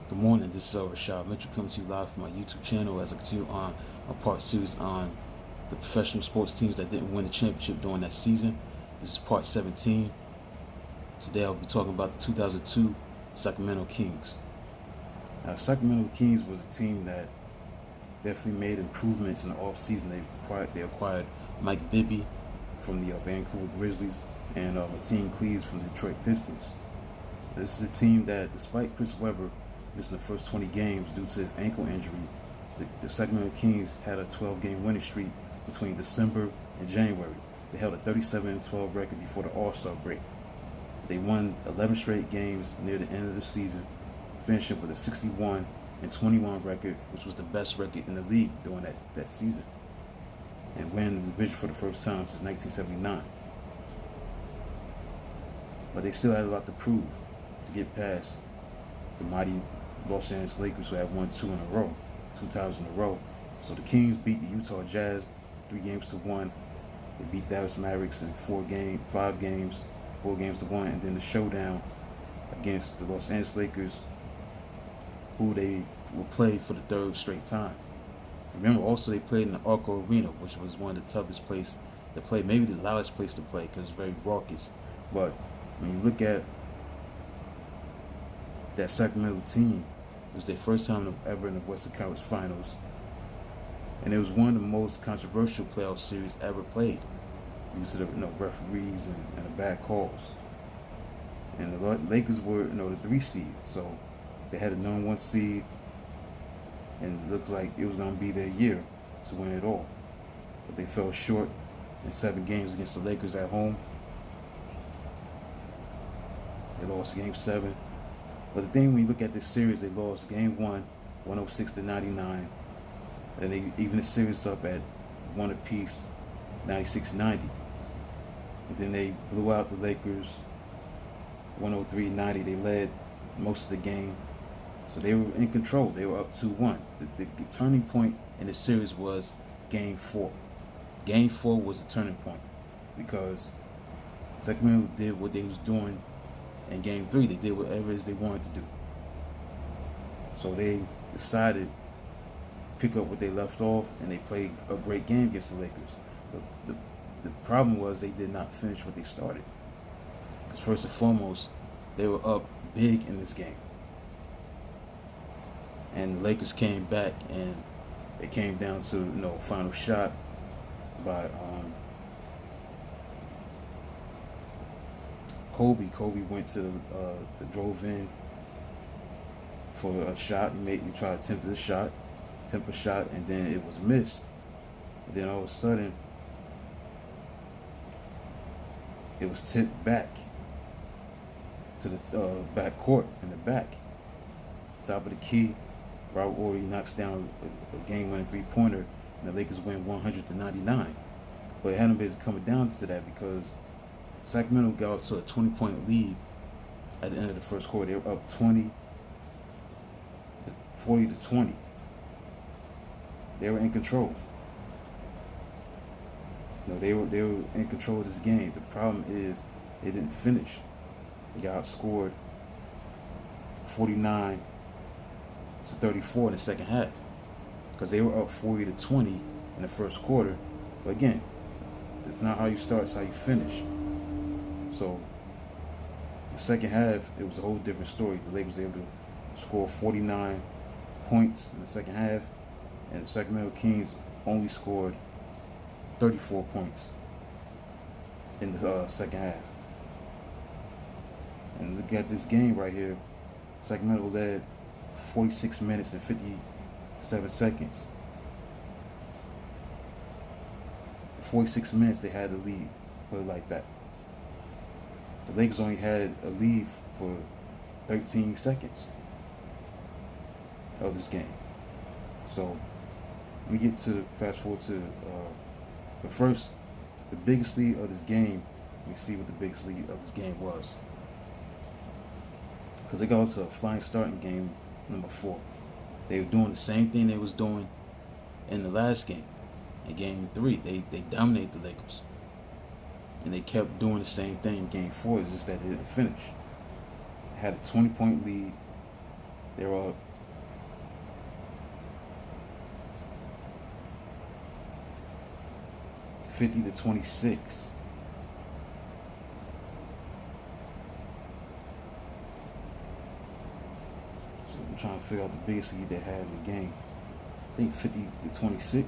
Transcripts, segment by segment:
Good morning, this is Rashad Mitchell coming to you live from my YouTube channel as I continue on a part series on the professional sports teams that didn't win the championship during that season. This is part 17. Today I'll be talking about the 2002 Sacramento Kings. Now, Sacramento Kings was a team that definitely made improvements in the offseason. They acquired Mike Bibby from the Vancouver Grizzlies and Martin Cleaves from the Detroit Pistons. This is a team that, despite Chris Webber missing the first 20 games due to his ankle injury, the Sacramento Kings had a 12-game winning streak between December and January. They held a 37-12 record before the All-Star break. They won 11 straight games near the end of the season, finishing with a 61-21 record, which was the best record in the league during that season, and win the division for the first time since 1979. But they still had a lot to prove to get past the mighty Los Angeles Lakers, who have won two times in a row. So the Kings beat the Utah Jazz 3-1. They beat Dallas Mavericks in 5 games, 4-1, and then the showdown against the Los Angeles Lakers, who they will play for the third straight time. Remember, also they played in the Arco Arena, which was one of the toughest places to play, maybe the loudest place to play because it's very raucous. But when you look at that Sacramento team, it was their first time ever in the Western Conference Finals, and it was one of the most controversial playoff series ever played due to the referees and the bad calls. And the Lakers were the 3 seed, so they had the number 1 seed, and it looks like it was going to be their year to win it all. But they fell short in 7 games against the Lakers at home. They lost Game 7. But the thing, when you look at this series, they lost Game 1, 106-99. And they even the series up at 1 apiece, 96-90. And then they blew out the Lakers, 103-90. They led most of the game. So they were in control. They were up 2-1. The turning point in the series was Game 4. Game 4 was the turning point because Sacramento did what they was doing in Game 3. They did whatever it is they wanted to do. So they decided to pick up what they left off, and they played a great game against the Lakers. The problem was they did not finish what they started. Because first and foremost, they were up big in this game. And the Lakers came back, and it came down to a final shot by Kobe. Kobe went to the drove in for a shot. He tried to attempt a shot, and then it was missed. And then all of a sudden, it was tipped back to the back court in the back. Top of the key, Robert Horry knocks down a game-winning 3-pointer, and the Lakers win 100-99. But it hadn't been coming down to that because Sacramento got up to a 20-point lead at the end of the first quarter. They were up 40-20. They were in control. They were in control of this game. The problem is they didn't finish. They got outscored 49-34 in the second half because they were up 40-20 in the first quarter. But again, it's not how you start, it's how you finish. So the second half, it was a whole different story. The Lakers were able to score 49 points in the second half, and the Sacramento Kings only scored 34 points in the second half. And look at this game right here. Sacramento led 46 minutes and 57 seconds. For 46 minutes, they had the lead, put it like that. The Lakers only had a lead for 13 seconds of this game. So let me fast forward to but first, the biggest lead of this game. We see what the biggest lead of this game was, because they got off to a flying start in game number 4. They were doing the same thing they was doing in the last game. In game 3, they dominated the Lakers. And they kept doing the same thing in game 4, it's just that they didn't finish. They had a 20-point lead They're up 50-26. So I'm trying to figure out the biggest lead they had in the game. I think 50-26.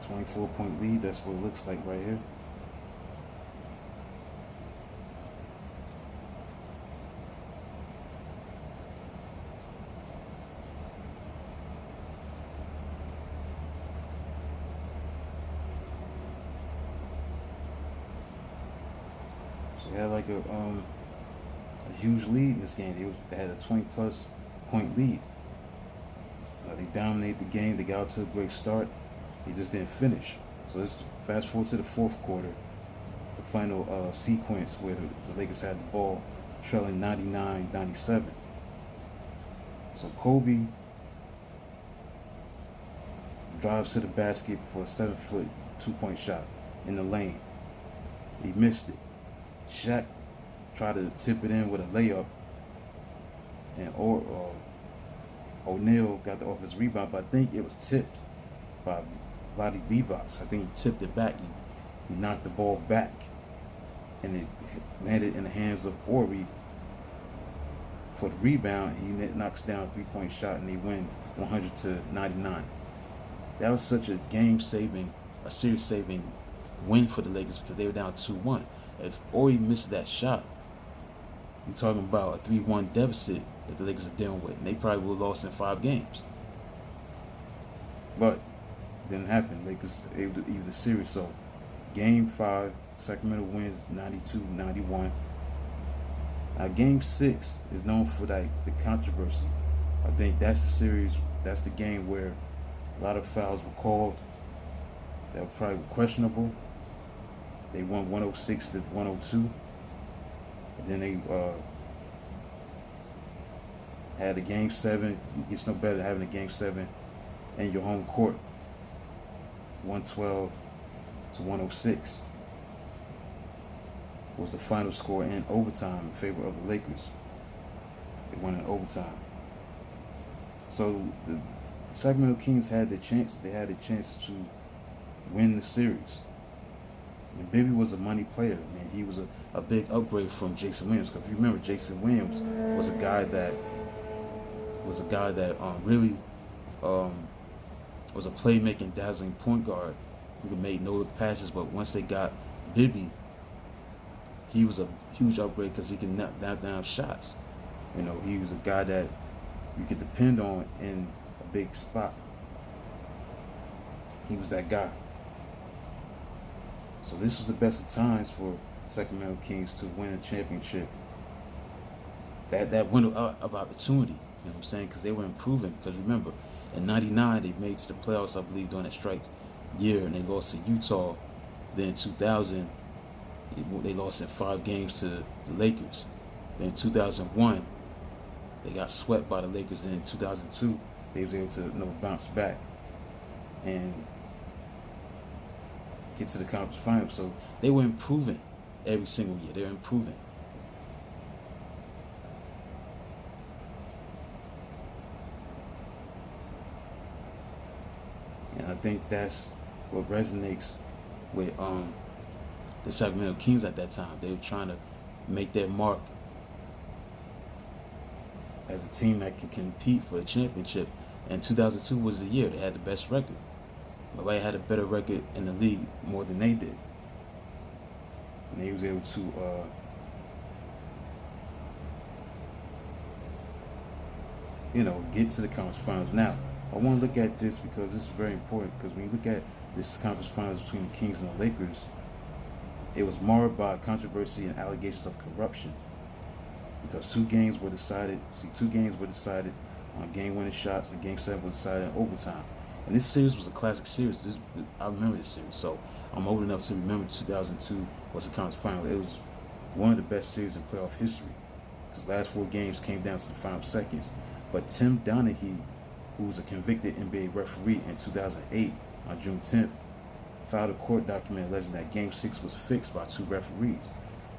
24-point lead, that's what it looks like right here. So they had like a huge lead in this game. They had a 20+ point lead. They dominated the game. They got out to a great start. They just didn't finish. So let's fast forward to the fourth quarter, the final sequence where the Lakers had the ball, trailing 99-97. So Kobe drives to the basket for a 7-foot 2-point shot in the lane. He missed it. Shaq tried to tip it in with a layup, and O'Neal got the offensive rebound, but I think it was tipped by Vlade Divac. I think he tipped it back. He knocked the ball back, and it landed in the hands of Ori for the rebound. He knocks down a 3-point shot, and they win 100-99. That was such a a series-saving win for the Lakers because they were down 2-1. If Ori missed that shot, you're talking about a 3-1 deficit that the Lakers are dealing with, and they probably would have lost in 5 games. But it didn't happen. Lakers able to even the series. So Game 5, Sacramento wins 92-91. Now Game 6 is known for the controversy. I think that's the series. That's the game where a lot of fouls were called that were probably questionable. They won 106-102. And then they had a Game 7. It's no better than having a Game 7 in your home court. 112-106 was the final score in overtime in favor of the Lakers. They won in overtime. So the Sacramento Kings had the chance. They had a chance to win the series. And Bibby was a money player. Man, he was a big upgrade from Jason Williams. Because if you remember, Jason Williams was a guy that really was a playmaking, dazzling point guard who could make no-look passes. But once they got Bibby, he was a huge upgrade because he could knock down shots. You know, he was a guy that you could depend on in a big spot. He was that guy. So this is the best of times for Sacramento Kings to win a championship. That window of opportunity, you know what I'm saying? Because they were improving. Because remember, in '99 they made it to the playoffs, I believe, during that strike year, and they lost to Utah. Then in 2000, they lost in 5 games to the Lakers. Then in 2001, they got swept by the Lakers. And in 2002, they was able to bounce back and get to the conference finals. So they were improving every single year. They were improving. And I think that's what resonates with the Sacramento Kings at that time. They were trying to make their mark as a team that could compete for the championship. And 2002 was the year they had the best record. Nobody had a better record in the league more than they did. And they was able to get to the conference finals. Now, I want to look at this because this is very important, because when you look at this conference finals between the Kings and the Lakers, it was marred by controversy and allegations of corruption. Because 2 games were decided on game-winning shots, and Game 7 was decided in overtime. And this series was a classic series. I remember this series, so I'm old enough to remember 2002 was the conference final. It was one of the best series in playoff history, because the last 4 games came down to the final seconds. But Tim Donaghy, who was a convicted NBA referee in 2008 on June 10th, filed a court document alleging that Game 6 was fixed by 2 referees.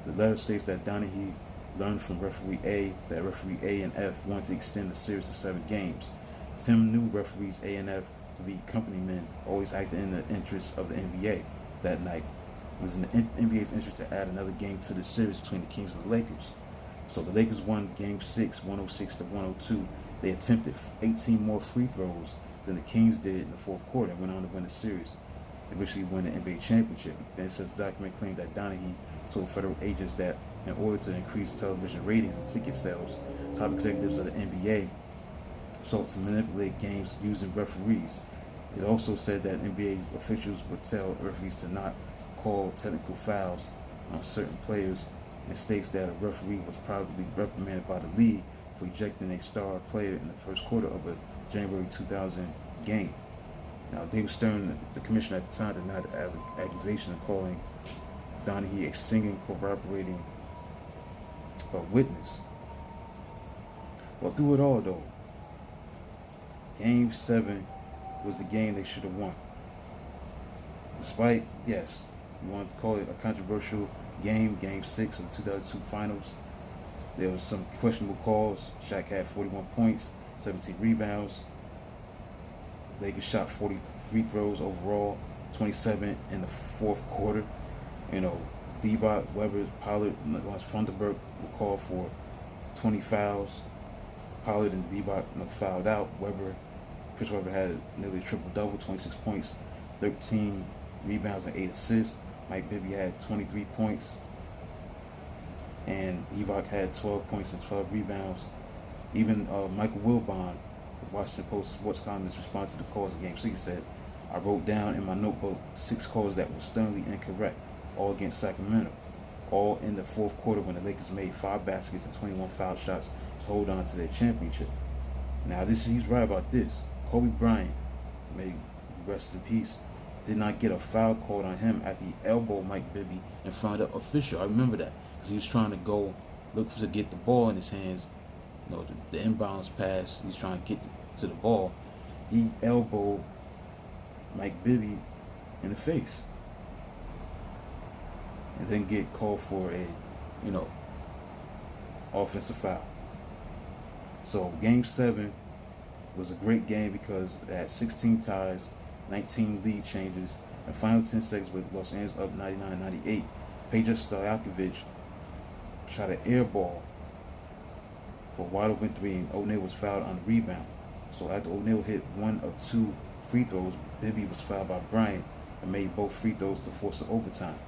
The letter states that Donahue learned from referee A that referee A and F wanted to extend the series to 7 games. Tim knew referees A and F to be company men, always acting in the interest of the NBA. That night, it was in the NBA's interest to add another game to the series between the Kings and the Lakers. So the Lakers won Game 6, 106-102. They attempted 18 more free throws than the Kings did in the fourth quarter and went on to win the series. They eventually won the NBA championship. Then it says the document claimed that Donahue told federal agents that in order to increase television ratings and ticket sales, top executives of the NBA sought to manipulate games using referees. It also said that NBA officials would tell referees to not call technical fouls on certain players, and states that a referee was probably reprimanded by the league for ejecting a star player in the first quarter of a January 2000 game. Now, David Stern, the commissioner at the time, denied the accusation of calling Donahue a singing, corroborating witness. Well, through it all, though, Game 7 was the game they should have won. Despite, yes, you want to call it a controversial game, Game 6 of the 2002 Finals. There was some questionable calls. Shaq had 41 points, 17 rebounds. Lakers shot 40 free throws overall, 27 in the fourth quarter. You know, Divac, Weber, Pollard, Funderburk were called for 20 fouls. Pollard and Divac fouled out. Chris Webber had nearly a triple-double, 26 points, 13 rebounds, and 8 assists. Mike Bibby had 23 points, and Divac had 12 points and 12 rebounds. Even Michael Wilbon, the Washington Post sports columnist, responded to the calls of Game 6, said, "I wrote down in my notebook 6 calls that were sternly incorrect, all against Sacramento, all in the fourth quarter when the Lakers made 5 baskets and 21 foul shots to hold on to their championship." Now, he's right about this. Kobe Bryant, may he rest in peace, did not get a foul called on him after he elbowed Mike Bibby in front of the official. I remember that because he was trying to go to get the ball in his hands. You know, the inbounds pass. He was trying to get to the ball. He elbowed Mike Bibby in the face, and then get called for a, offensive foul. So Game 7 was a great game because it had 16 ties, 19 lead changes, and final 10 seconds with Los Angeles up 99-98. Peja Stojakovic shot an air ball for a wide open 3, and O'Neal was fouled on the rebound. So after O'Neal hit 1 of 2 free throws, Bibby was fouled by Bryant and made both free throws to force an overtime.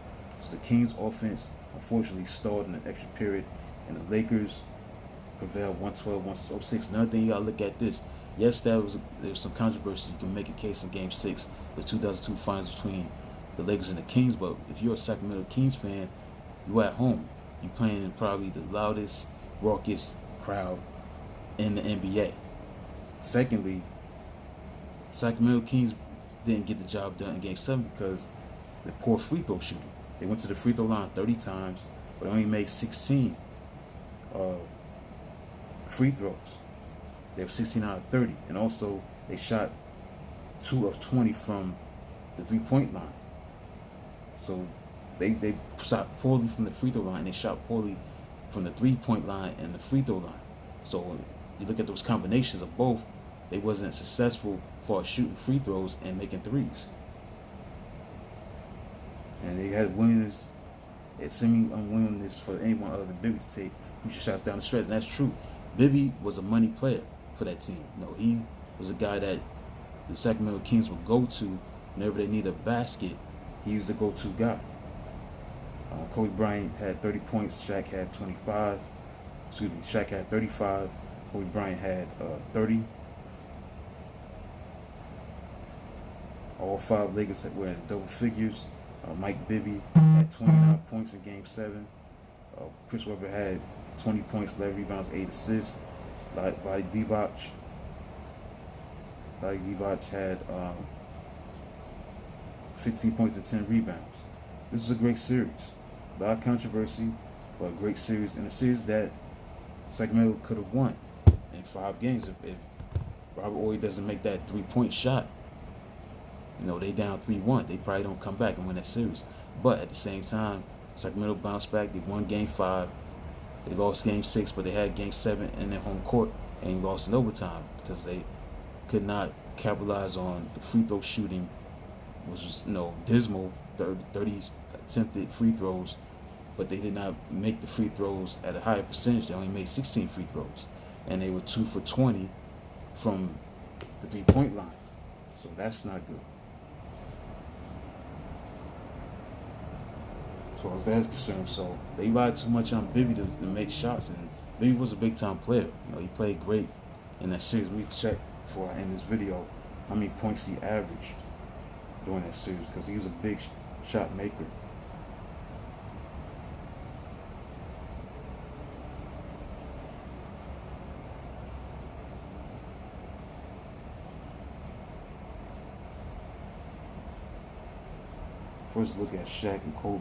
So the Kings' offense unfortunately stalled in an extra period, and the Lakers prevailed 112-106. Another thing you gotta look at this. Yes, there was some controversy. You can make a case in Game 6, the 2002 Finals between the Lakers and the Kings, but if you're a Sacramento Kings fan, you're at home. You're playing probably the loudest, raucous crowd in the NBA. Secondly, Sacramento Kings didn't get the job done in Game 7 because the poor free throw shooting. They went to the free throw line 30 times, but only made 16 free throws. They were 16 out of 30, and also they shot 2 of 20 from the 3-point line. So they shot poorly from the free throw line, and they shot poorly from the 3-point line and the free throw line. So you look at those combinations of both, they wasn't successful for shooting free throws and making threes. And they had willingness, semi-unwillingness for anyone other than Bibby to take crucial shots down the stretch, and that's true. Bibby was a money player for that team. He was a guy that the Sacramento Kings would go to whenever they need a basket. He was the go-to guy. Kobe Bryant had 30 points. Shaq had 25. Shaq had 35. Kobe Bryant had 30. All 5 Lakers were in double figures. Mike Bibby had 29 points in Game 7. Chris Webber had 20 points, 11 rebounds, 8 assists. Vlade Divac had 15 points and 10 rebounds. This was a great series. A lot of controversy, but a great series. And a series that Sacramento could have won in 5 games if Robert Ory doesn't make that 3-point shot. They down 3-1. They probably don't come back and win that series. But at the same time, Sacramento bounced back. They won Game 5. They lost Game 6, but they had Game 7 in their home court and lost in overtime because they could not capitalize on the free throw shooting, which was dismal. 30 attempted free throws, but they did not make the free throws at a higher percentage. They only made 16 free throws, and they were 2 for 20 from the 3-point line. So that's not good. As far as that's concerned, so they relied too much on Bibby to make shots, and Bibby was a big-time player. He played great in that series. Let me check before I end this video how many points he averaged during that series, because he was a big shot maker. First look at Shaq and Kobe.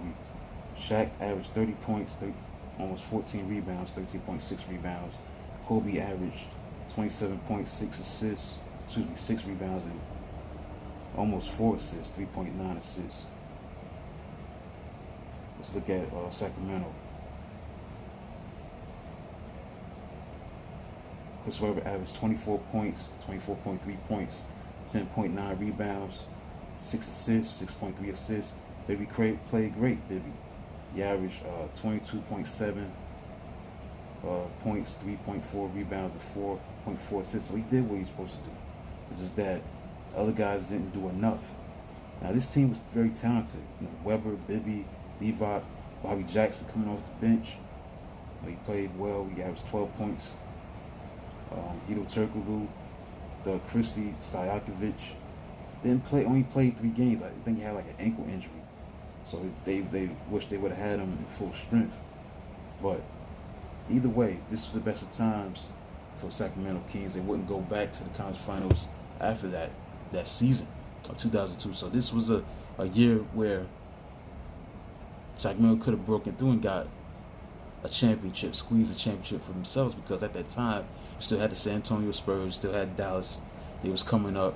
Shaq averaged 30 points, almost 14 rebounds, 13.6 rebounds. Kobe averaged 27.6 assists, 6 rebounds, and almost 4 assists, 3.9 assists. Let's look at Sacramento. Chris Webber averaged 24 points, 24.3 points, 10.9 rebounds, 6 assists, 6.3 assists. Bibby played great, Bibby. He averaged 22.7 points, 3.4 rebounds, and 4.4 assists. So he did what he was supposed to do. It's just that other guys didn't do enough. Now this team was very talented. Webber, Bibby, Levi, Bobby Jackson coming off the bench. He played well. He averaged 12 points. Hedo Turkoglu, Doug Christie, Stojakovic. Only played 3 games. I think he had like an ankle injury. So they wish they would have had him in full strength. But either way, this was the best of times for Sacramento Kings. They wouldn't go back to the conference finals after that season of 2002. So this was a year where Sacramento could have broken through and got a championship, squeezed a championship for themselves, because at that time you still had the San Antonio Spurs, still had Dallas. They was coming up.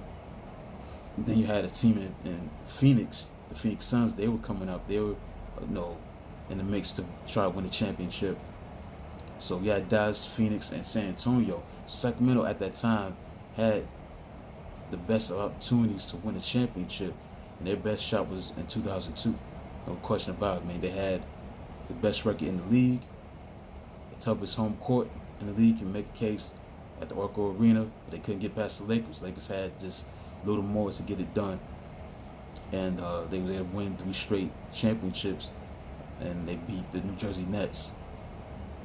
Then you had a team in Phoenix, the Phoenix Suns. They were coming up. They were in the mix to try to win the championship. So you had Dallas, Phoenix, and San Antonio. So Sacramento at that time had the best opportunities to win a championship, and their best shot was in 2002. No question about it, man. They had the best record in the league, the toughest home court in the league. You can make a case at the Oracle Arena, but they couldn't get past the Lakers. Lakers had just a little more to get it done, and they were able to win 3 straight championships, and they beat the New Jersey Nets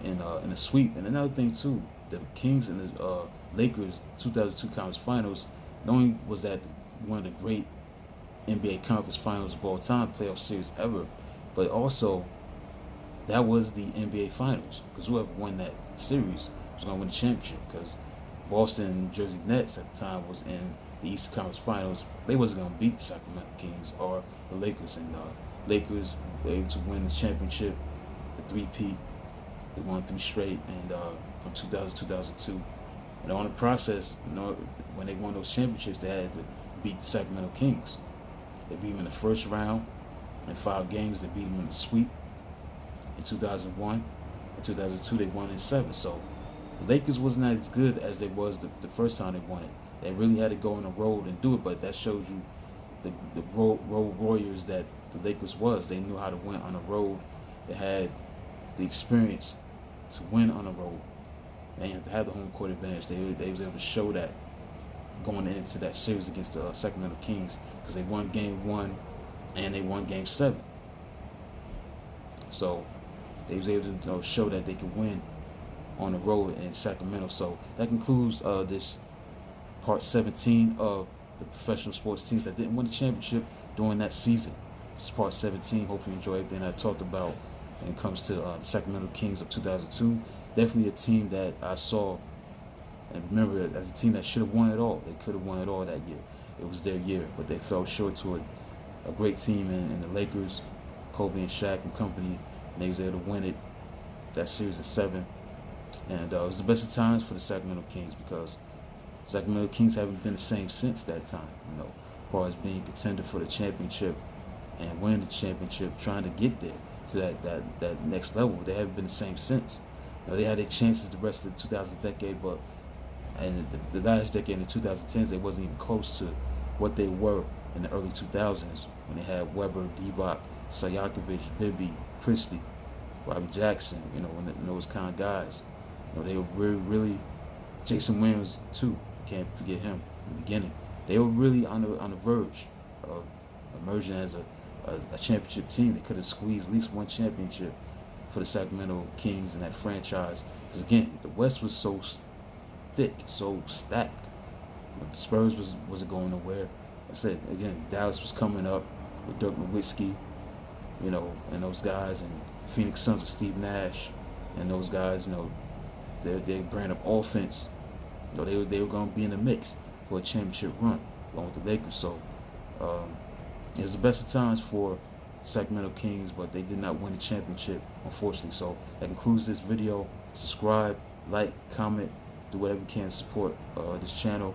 in a sweep. And another thing too, the Kings and the Lakers 2002 conference finals, not only was that one of the great NBA conference finals of all time, playoff series ever, but also that was the NBA finals, because whoever won that series was going to win the championship, because Boston and Jersey Nets at the time was in the Eastern Conference Finals. They wasn't going to beat the Sacramento Kings or the Lakers, and Lakers were able to win the championship, the 3-peat. They won 3 straight, and from 2000 to 2002. And on the process, when they won those championships, they had to beat the Sacramento Kings. They beat them in the first round in 5 games. They beat them in the sweep in 2001. In 2002, they won in 7. So the Lakers wasn't as good as they was the first time they won it. They really had to go on the road and do it, but that shows you the road warriors that the Lakers was. They knew how to win on the road. They had the experience to win on the road. They had to have the home court advantage. They was able to show that going into that series against the Sacramento Kings, because they won Game 1 and they won Game 7. So they was able to show that they could win on the road in Sacramento. So that concludes this part 17 of the professional sports teams that didn't win the championship during that season. This is part 17. Hopefully you enjoy everything I talked about when it comes to the Sacramento Kings of 2002. Definitely a team that I saw and remember as a team that should have won it all. They could have won it all that year. It was their year, but they fell short to a great team in the Lakers, Kobe and Shaq and company, and they was able to win it, that series of 7. And it was the best of times for the Sacramento Kings, because Sacramento Kings haven't been the same since that time, as far as being contender for the championship and winning the championship, trying to get there. to that next level. They haven't been the same since. They had their chances the rest of the 2000 decade, but and the last decade in the 2010s, they wasn't even close to what they were in the early 2000s when they had Webber, Divac, Stojakovic, Bibby, Christie, Robbie Jackson, and those kind of guys. They were really Jason Williams too. Can't forget him in the beginning. They were really on the verge of emerging as a championship team. They could have squeezed at least one championship for the Sacramento Kings in that franchise. Because again, the West was so thick, so stacked. The Spurs wasn't going nowhere. I said again, Dallas was coming up with Dirk Nowitzki, and those guys, and Phoenix Suns with Steve Nash, and those guys, their brand of offense. They were going to be in the mix for a championship run along with the Lakers. So it was the best of times for the Sacramento Kings, but they did not win the championship, unfortunately. So that concludes this video. Subscribe, like, comment, do whatever you can to support this channel.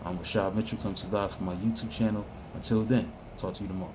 I'm Rashad Mitchell, coming to you live from my YouTube channel. Until then, talk to you tomorrow.